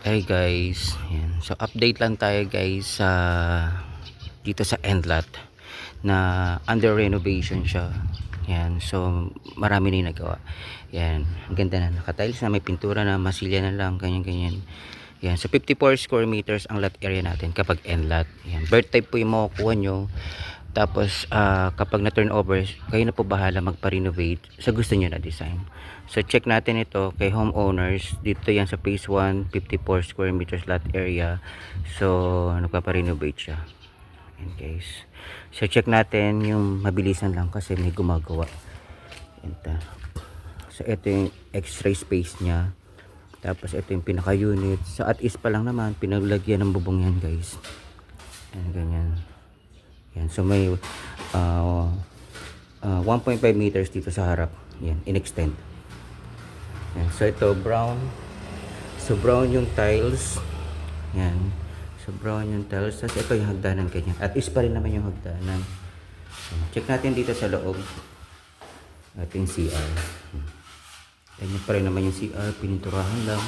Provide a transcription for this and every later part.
Hey guys, yan. So update lang tayo guys sa dito sa end lot na under renovation siya. Yan. So marami na yung nagawa. Yan. Ang ganda na, naka-tiles na, may pintura na, masilya na lang, ganyan-ganyan. Yan. So 54 square meters ang lot area natin kapag end lot. Yan. Bird type po yung makukuha nyo. Tapos kapag na turnover, kayo na po bahala magpa-renovate sa gusto niyo na design. So check natin ito kay homeowners. Dito yan sa phase 1, 54 square meters lot area. So nagpapa-renovate siya. Ayan guys. So check natin yung mabilisan lang kasi may gumagawa. Ito. So ito yung x-ray space niya. Tapos ito yung pinaka-unit. Sa at is pa lang naman, pinaglagyan ng bubong yan guys. Ayan, ganyan. Yan, so may 1.5 meters dito sa harap. Yan, in-extend. Yan, so ito brown. So brown yung tiles. Yan. So brown yung tiles. Tapos ito yung hagdanan kanya. At is pa rin naman yung hagdanan. Yan, check natin dito sa loob. Ito yung CR. Yan pa rin naman yung CR. Pininturahan lang.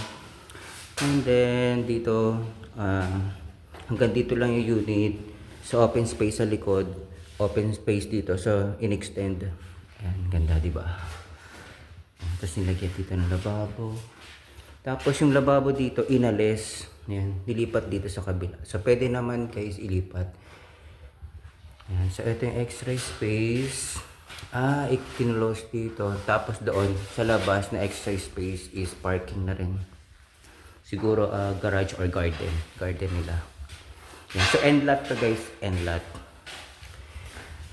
And then dito hanggang dito lang yung unit. So open space sa likod, open space dito, so in-extend. Ayan, ganda, di ba? Tapos nilagyan dito ng lababo. Tapos yung lababo dito inalis, ayan, dilipat dito sa kabila. So pwede naman guys ilipat. Ayan, so ito yung x-ray space. Ikinulos dito. Tapos doon sa labas na x-ray space is parking na rin. Siguro garage or garden nila. Yan. So end lot to guys, end lot.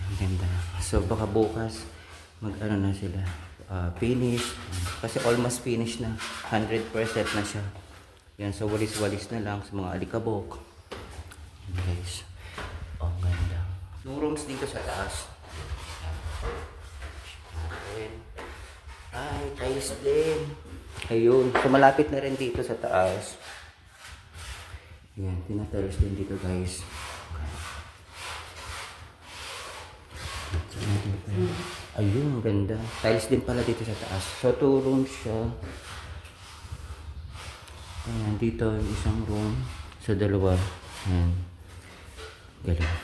Ang ganda. So baka bukas mag ano na sila, finish. Kasi almost finish na, 100% na siya. Yan, so walis-walis na lang sa mga alikabok. Yan guys. Oh, ganda. Yung rooms dito sa taas. Ay, tiles din. Ayun, so malapit na rin dito sa taas. Yan, tinatiles din dito guys. Ayun, ganda. Tiles din pala dito sa taas. So 2 rooms siya. Ayan, dito yung isang room. Sa dalawa. Ayan. Galing.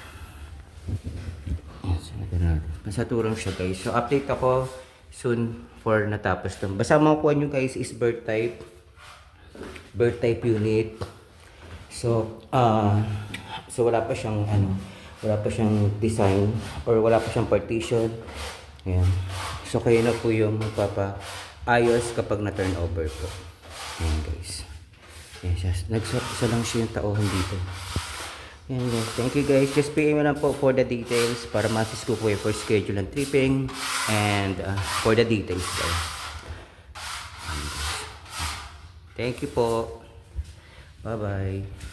Ayan, sunod natin. Nasa 2 rooms siya guys. So update ako soon for natapos lang. Basta makukuha nyo guys is bird type. Bird type unit. So wala pa siyang wala pa siyang design or wala pa siyang partition. Ayan. So kayo na po yung magpapa-ayos kapag na-turnover po. Ayan guys. Ayan siya. Isa lang siya yung tauhan dito. Ayan guys. Thank you guys. Just PM lang po for the details para ma-assist ko po for schedule and tripping and for the details guys. Thank you po. Bye-bye.